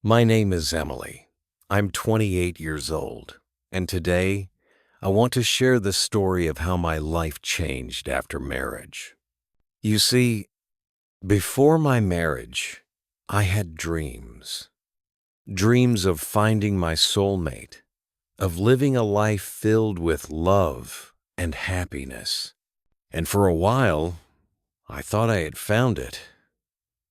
My name is Emily. I'm 28 years old, and today I want to share the story of how my life changed after marriage. You see, before my marriage, I had dreams. Dreams of finding my soulmate, of living a life filled with love and happiness. And for a while, I thought I had found it.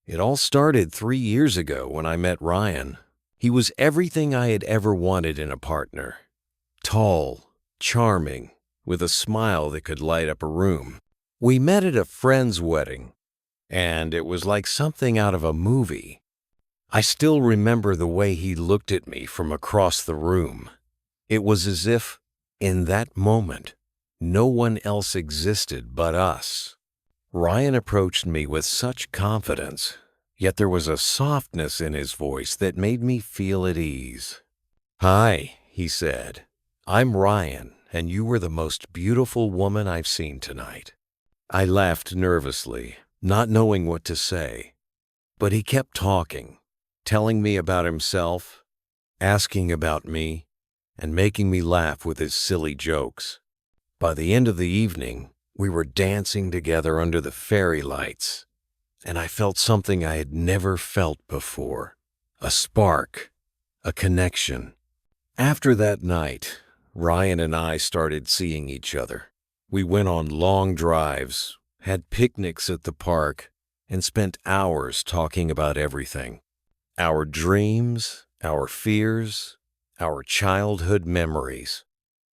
It all started 3 years ago when I met Ryan. He was everything I had ever wanted in a partner. Tall, charming, with a smile that could light up a room. We met at a friend's wedding, and it was like something out of a movie. I still remember the way he looked at me from across the room. It was as if, in that moment, no one else existed but us. Ryan approached me with such confidence, yet there was a softness in his voice that made me feel at ease. "Hi," he said. "I'm Ryan, and you were the most beautiful woman I've seen tonight." I laughed nervously, not knowing what to say. But he kept talking, telling me about himself, asking about me, and making me laugh with his silly jokes. By the end of the evening, we were dancing together under the fairy lights, and I felt something I had never felt before. A spark, a connection. After that night, Ryan and I started seeing each other. We went on long drives, had picnics at the park, and spent hours talking about everything. Our dreams, our fears, our childhood memories.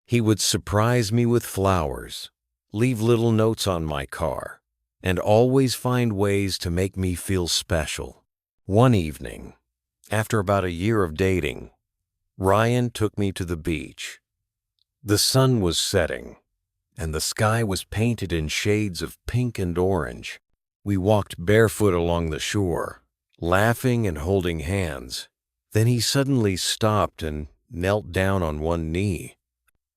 He would surprise me with flowers, leave little notes on my car, and always find ways to make me feel special. One evening, after about a year of dating, Ryan took me to the beach. The sun was setting, and the sky was painted in shades of pink and orange. We walked barefoot along the shore, laughing and holding hands. Then he suddenly stopped and knelt down on one knee.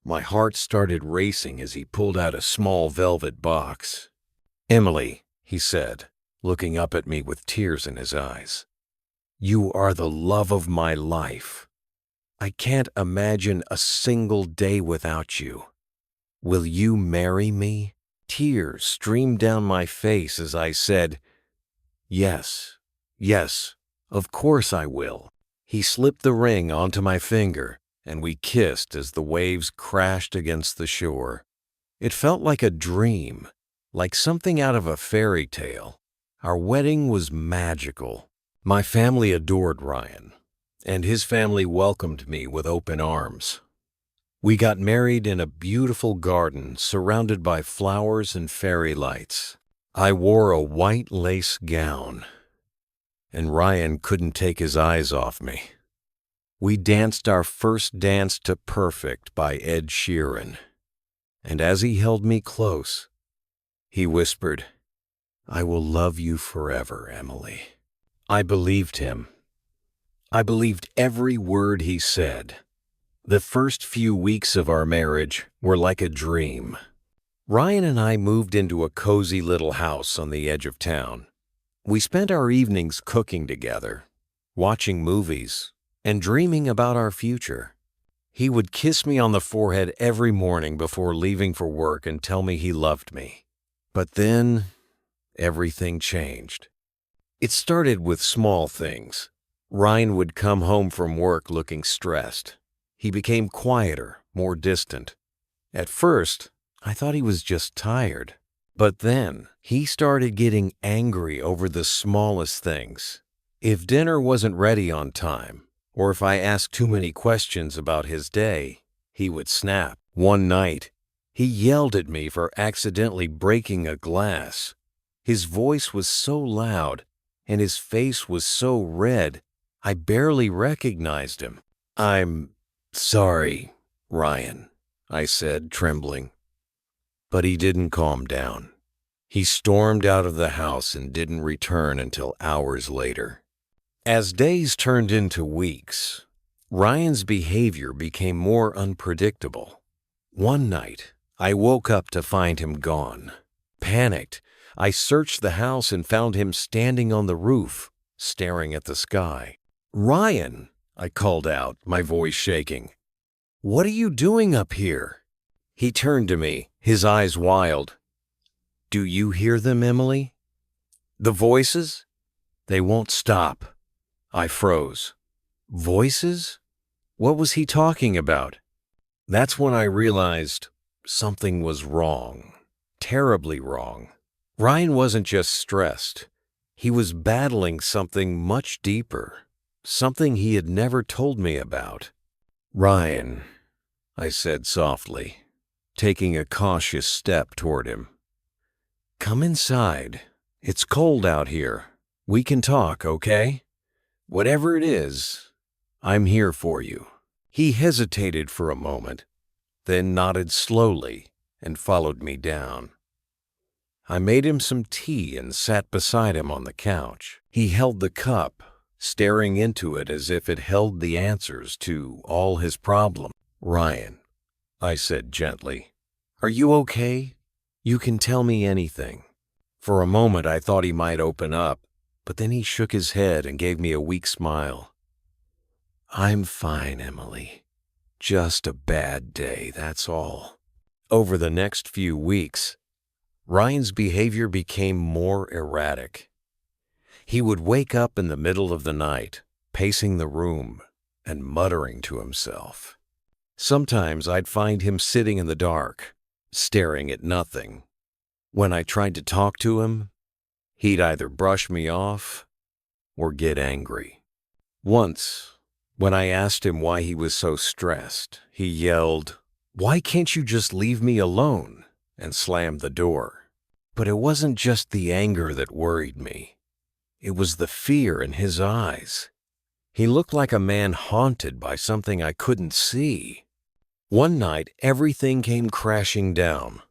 My heart started racing as he pulled out a small velvet box. "Emily," he said, looking up at me with tears in his eyes, "you are the love of my life. I can't imagine a single day without you. Will you marry me?" Tears streamed down my face as I said, "Yes, yes, of course I will." He slipped the ring onto my finger, and we kissed as the waves crashed against the shore. It felt like a dream, like something out of a fairy tale. Our wedding was magical. My family adored Ryan, and his family welcomed me with open arms. We got married in a beautiful garden surrounded by flowers and fairy lights. I wore a white lace gown, and Ryan couldn't take his eyes off me. We danced our first dance to Perfect by Ed Sheeran, and as he held me close, he whispered, "I will love you forever, Emily." I believed him. I believed every word he said. The first few weeks of our marriage were like a dream. Ryan and I moved into a cozy little house on the edge of town. We spent our evenings cooking together, watching movies, and dreaming about our future. He would kiss me on the forehead every morning before leaving for work and tell me he loved me. But then, everything changed. It started with small things. Ryan would come home from work looking stressed. He became quieter, more distant. At first, I thought he was just tired. But then, he started getting angry over the smallest things. If dinner wasn't ready on time, or if I asked too many questions about his day, he would snap. One night, he yelled at me for accidentally breaking a glass. His voice was so loud, and his face was so red, I barely recognized him. "I'm sorry, Ryan," I said, trembling. But he didn't calm down. He stormed out of the house and didn't return until hours later. As days turned into weeks, Ryan's behavior became more unpredictable. One night, I woke up to find him gone. Panicked, I searched the house and found him standing on the roof, staring at the sky. Ryan, I called out, my voice shaking. What are you doing up here? He turned to me, his eyes wild. Do you hear them, Emily? The voices? They won't stop. I froze. Voices? What was he talking about? That's when I realized something was wrong. Terribly wrong. Ryan wasn't just stressed. He was battling something much deeper. Something he had never told me about. Ryan, I said softly, taking a cautious step toward him. Come inside. It's cold out here. We can talk, okay? Whatever it is, I'm here for you. He hesitated for a moment, then nodded slowly and followed me down. I made him some tea and sat beside him on the couch. He held the cup, staring into it as if it held the answers to all his problems. Ryan, I said gently, are you okay? You can tell me anything. For a moment I thought he might open up, but then he shook his head and gave me a weak smile. I'm fine, Emily. Just a bad day, that's all. Over the next few weeks, Ryan's behavior became more erratic. He would wake up in the middle of the night, pacing the room and muttering to himself. Sometimes I'd find him sitting in the dark, staring at nothing. When I tried to talk to him, he'd either brush me off or get angry. Once, when I asked him why he was so stressed, he yelled, "Why can't you just leave me alone?" and slammed the door. But it wasn't just the anger that worried me. It was the fear in his eyes. He looked like a man haunted by something I couldn't see. One night, everything came crashing down.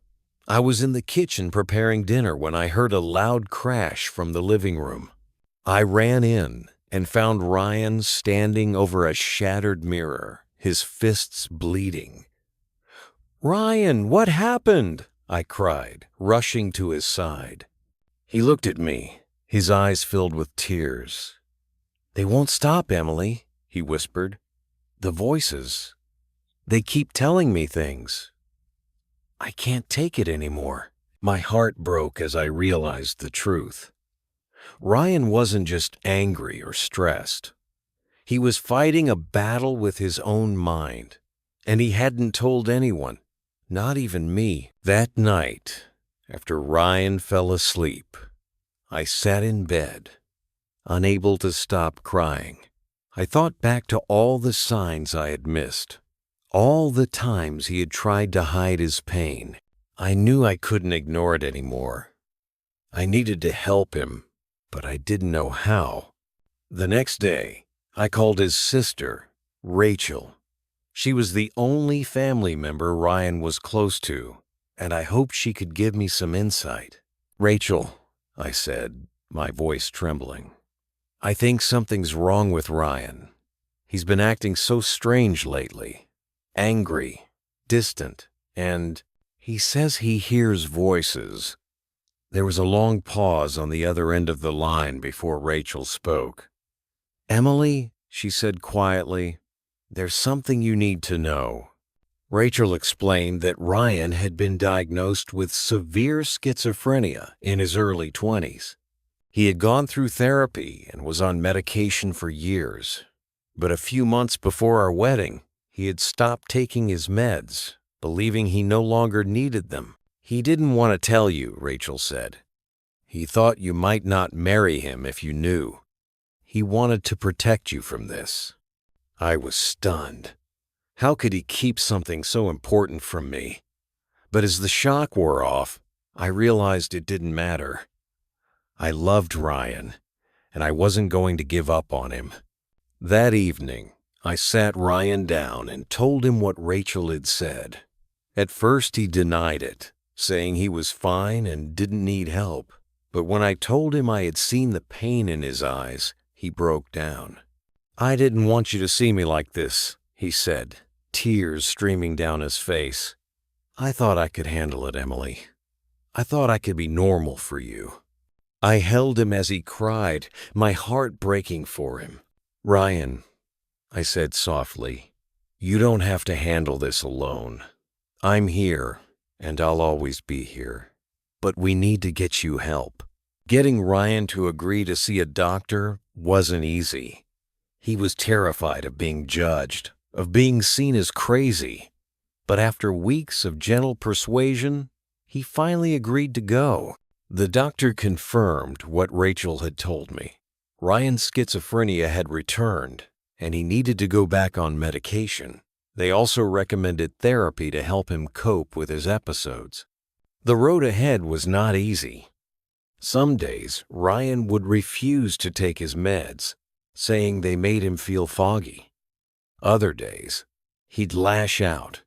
I was in the kitchen preparing dinner when I heard a loud crash from the living room. I ran in and found Ryan standing over a shattered mirror, his fists bleeding. "Ryan, what happened?" I cried, rushing to his side. He looked at me, his eyes filled with tears. "They won't stop, Emily," he whispered. "The voices, they keep telling me things. I can't take it anymore." My heart broke as I realized the truth. Ryan wasn't just angry or stressed. He was fighting a battle with his own mind, and he hadn't told anyone, not even me. That night, after Ryan fell asleep, I sat in bed, unable to stop crying. I thought back to all the signs I had missed, all the times he had tried to hide his pain. I knew I couldn't ignore it anymore. I needed to help him, but I didn't know how. The next day, I called his sister, Rachel. She was the only family member Ryan was close to, and I hoped she could give me some insight. "Rachel," I said, my voice trembling, "I think something's wrong with Ryan. He's been acting so strange lately. Angry, distant, and he says he hears voices." There was a long pause on the other end of the line before Rachel spoke. "Emily," she said quietly, "there's something you need to know." Rachel explained that Ryan had been diagnosed with severe schizophrenia in his early 20s. He had gone through therapy and was on medication for years. But a few months before our wedding, he had stopped taking his meds, believing he no longer needed them. "He didn't want to tell you," Rachel said. "He thought you might not marry him if you knew. He wanted to protect you from this." I was stunned. How could he keep something so important from me? But as the shock wore off, I realized it didn't matter. I loved Ryan, and I wasn't going to give up on him. That evening, I sat Ryan down and told him what Rachel had said. At first, he denied it, saying he was fine and didn't need help. But when I told him I had seen the pain in his eyes, he broke down. "I didn't want you to see me like this," he said, tears streaming down his face. "I thought I could handle it, Emily. I thought I could be normal for you." I held him as he cried, my heart breaking for him. Ryan, I said softly, you don't have to handle this alone. I'm here, and I'll always be here. But we need to get you help. Getting Ryan to agree to see a doctor wasn't easy. He was terrified of being judged, of being seen as crazy. But after weeks of gentle persuasion, he finally agreed to go. The doctor confirmed what Rachel had told me. Ryan's schizophrenia had returned, and he needed to go back on medication. They also recommended therapy to help him cope with his episodes. The road ahead was not easy. Some days, Ryan would refuse to take his meds, saying they made him feel foggy. Other days, he'd lash out,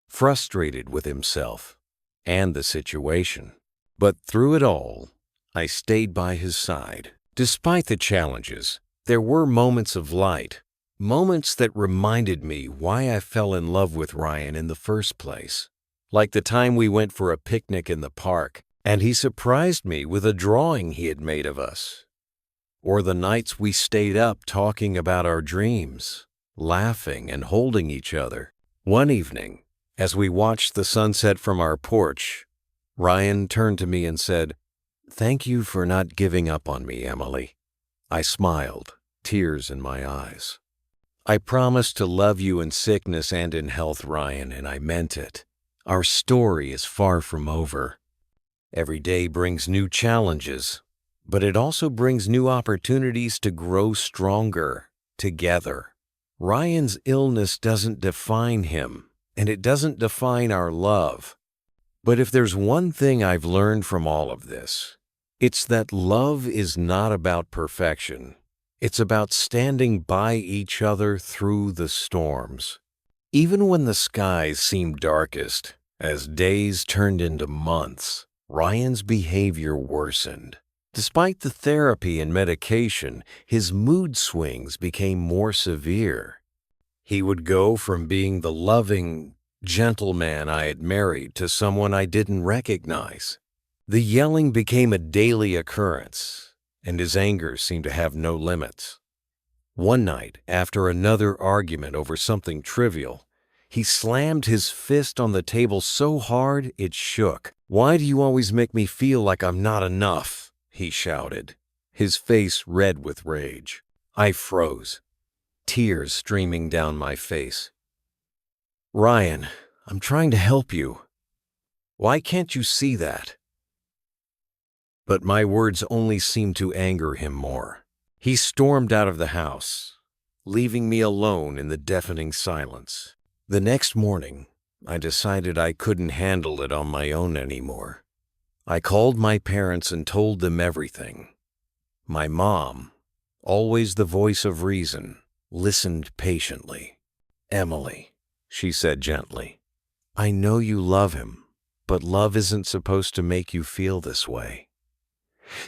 frustrated with himself and the situation. But through it all, I stayed by his side. Despite the challenges, there were moments of light, moments that reminded me why I fell in love with Ryan in the first place. Like the time we went for a picnic in the park, and he surprised me with a drawing he had made of us. Or the nights we stayed up talking about our dreams, laughing and holding each other. One evening, as we watched the sunset from our porch, Ryan turned to me and said, "Thank you for not giving up on me, Emily." I smiled, tears in my eyes. "I promised to love you in sickness and in health, Ryan, and I meant it. Our story is far from over. Every day brings new challenges, but it also brings new opportunities to grow stronger together. Ryan's illness doesn't define him, and it doesn't define our love. But if there's one thing I've learned from all of this, it's that love is not about perfection. It's about standing by each other through the storms. Even when the skies seemed darkest, as days turned into months, Ryan's behavior worsened. Despite the therapy and medication, his mood swings became more severe. He would go from being the loving, gentle man I had married to someone I didn't recognize. The yelling became a daily occurrence, and his anger seemed to have no limits. One night, after another argument over something trivial, he slammed his fist on the table so hard it shook. "Why do you always make me feel like I'm not enough?" he shouted, his face red with rage. I froze, tears streaming down my face. "Ryan, I'm trying to help you. Why can't you see that?" But my words only seemed to anger him more. He stormed out of the house, leaving me alone in the deafening silence. The next morning, I decided I couldn't handle it on my own anymore. I called my parents and told them everything. My mom, always the voice of reason, listened patiently. "Emily," she said gently, "I know you love him, but love isn't supposed to make you feel this way.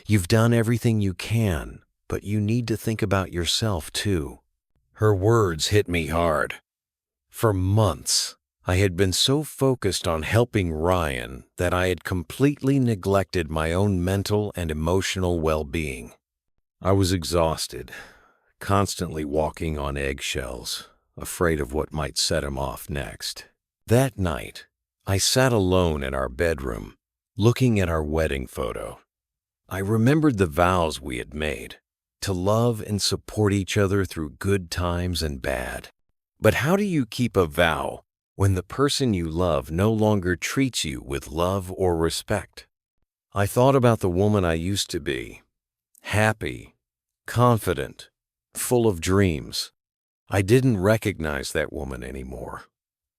You've done everything you can, but you need to think about yourself too." Her words hit me hard. For months, I had been so focused on helping Ryan that I had completely neglected my own mental and emotional well-being. I was exhausted, constantly walking on eggshells, afraid of what might set him off next. That night, I sat alone in our bedroom, looking at our wedding photo. I remembered the vows we had made, to love and support each other through good times and bad. But how do you keep a vow when the person you love no longer treats you with love or respect? I thought about the woman I used to be, happy, confident, full of dreams. I didn't recognize that woman anymore.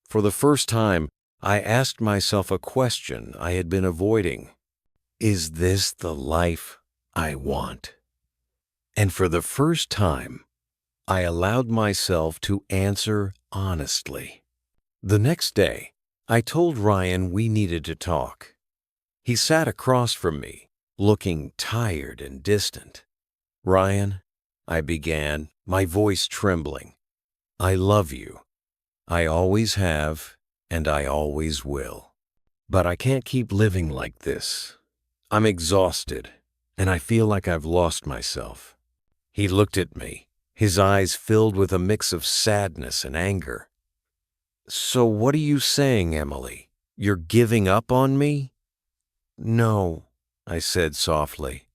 For the first time, I asked myself a question I had been avoiding. Is this the life I want? And for the first time, I allowed myself to answer honestly. The next day, I told Ryan we needed to talk. He sat across from me, looking tired and distant. "Ryan," I began, my voice trembling, "I love you. I always have, and I always will. But I can't keep living like this. I'm exhausted, and I feel like I've lost myself." He looked at me, his eyes filled with a mix of sadness and anger. "So what are you saying, Emily? You're giving up on me?" "No," I said softly.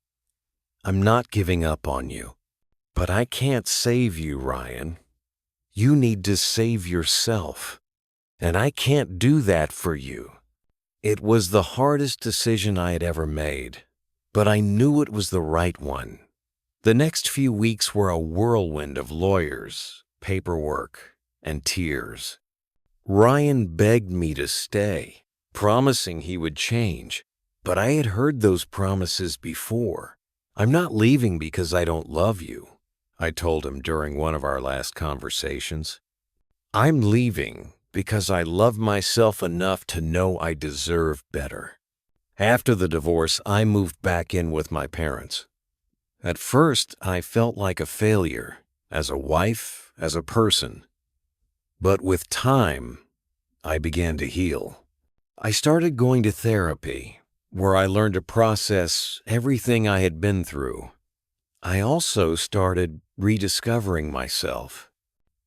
"I'm not giving up on you. But I can't save you, Ryan. You need to save yourself. And I can't do that for you." It was the hardest decision I had ever made, but I knew it was the right one. The next few weeks were a whirlwind of lawyers, paperwork, and tears. Ryan begged me to stay, promising he would change, but I had heard those promises before. "I'm not leaving because I don't love you," I told him during one of our last conversations. "I'm leaving because I love myself enough to know I deserve better." After the divorce, I moved back in with my parents. At first, I felt like a failure, as a wife, as a person. But with time, I began to heal. I started going to therapy, where I learned to process everything I had been through. I also started rediscovering myself.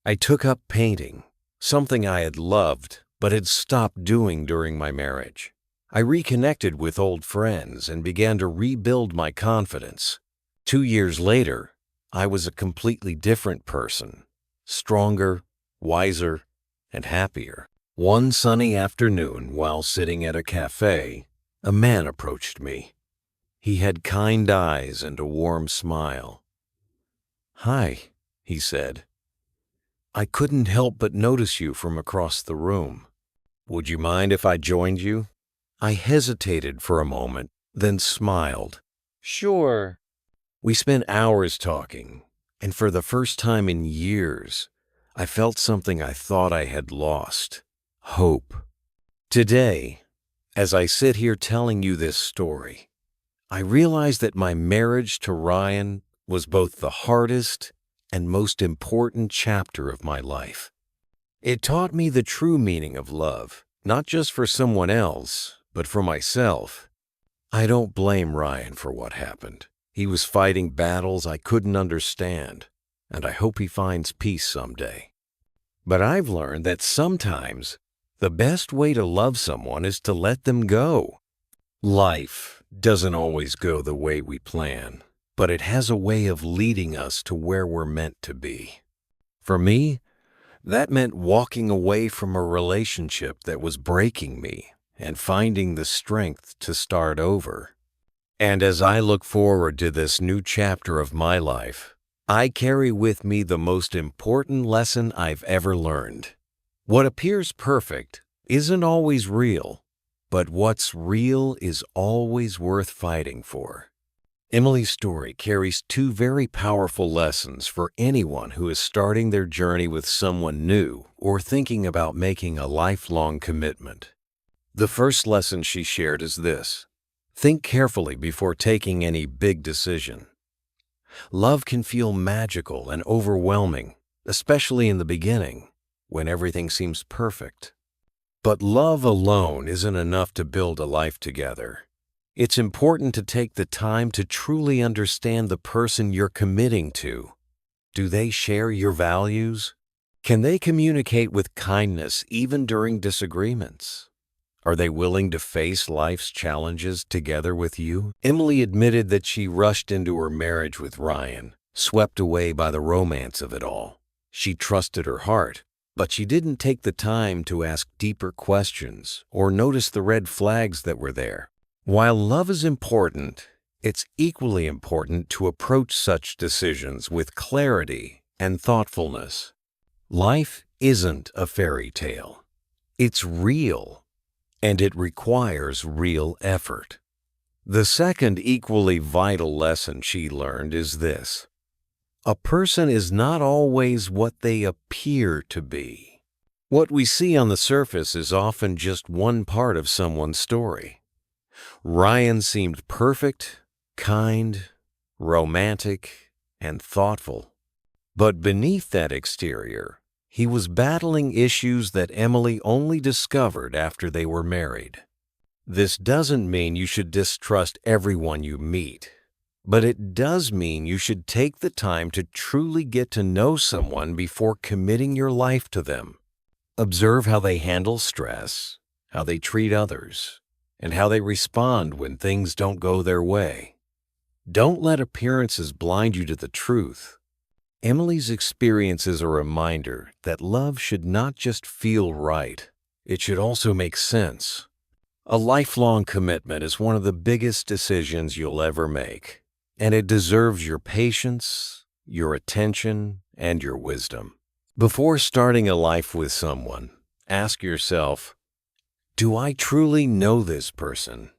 I took up painting, something I had loved but had stopped doing during my marriage. I reconnected with old friends and began to rebuild my confidence. 2 years later, I was a completely different person, stronger, wiser, and happier. One sunny afternoon, while sitting at a cafe, a man approached me. He had kind eyes and a warm smile. "Hi," he said. "I couldn't help but notice you from across the room. Would you mind if I joined you?" I hesitated for a moment, then smiled. "Sure." We spent hours talking, and for the first time in years, I felt something I thought I had lost: hope. Today, as I sit here telling you this story, I realize that my marriage to Ryan was both the hardest and most important chapter of my life. It taught me the true meaning of love, not just for someone else, but for myself. I don't blame Ryan for what happened. He was fighting battles I couldn't understand, and I hope he finds peace someday. But I've learned that sometimes the best way to love someone is to let them go. Life doesn't always go the way we plan, but it has a way of leading us to where we're meant to be. For me, that meant walking away from a relationship that was breaking me and finding the strength to start over. And as I look forward to this new chapter of my life, I carry with me the most important lesson I've ever learned. What appears perfect isn't always real, but what's real is always worth fighting for. Emily's story carries 2 very powerful lessons for anyone who is starting their journey with someone new or thinking about making a lifelong commitment. The first lesson she shared is this: think carefully before taking any big decision. Love can feel magical and overwhelming, especially in the beginning, when everything seems perfect. But love alone isn't enough to build a life together. It's important to take the time to truly understand the person you're committing to. Do they share your values? Can they communicate with kindness even during disagreements? Are they willing to face life's challenges together with you? Emily admitted that she rushed into her marriage with Ryan, swept away by the romance of it all. She trusted her heart, but she didn't take the time to ask deeper questions or notice the red flags that were there. While love is important, it's equally important to approach such decisions with clarity and thoughtfulness. Life isn't a fairy tale. It's real, and it requires real effort. The second equally vital lesson she learned is this: a person is not always what they appear to be. What we see on the surface is often just one part of someone's story. Ryan seemed perfect, kind, romantic, and thoughtful. But beneath that exterior, he was battling issues that Emily only discovered after they were married. This doesn't mean you should distrust everyone you meet, But it does mean you should take the time to truly get to know someone before committing your life to them. Observe how they handle stress, how they treat others, and how they respond when things don't go their way. Don't let appearances blind you to the truth. Emily's experience is a reminder that love should not just feel right, it should also make sense. A lifelong commitment is one of the biggest decisions you'll ever make, and it deserves your patience, your attention, and your wisdom. Before starting a life with someone, ask yourself, do I truly know this person?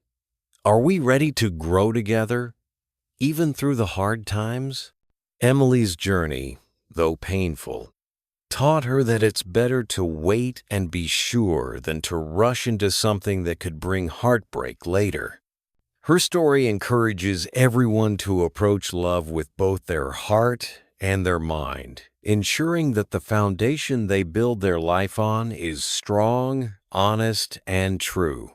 Are we ready to grow together, even through the hard times? Emily's journey, though painful, taught her that it's better to wait and be sure than to rush into something that could bring heartbreak later. Her story encourages everyone to approach love with both their heart and their mind, ensuring that the foundation they build their life on is strong, honest, and true.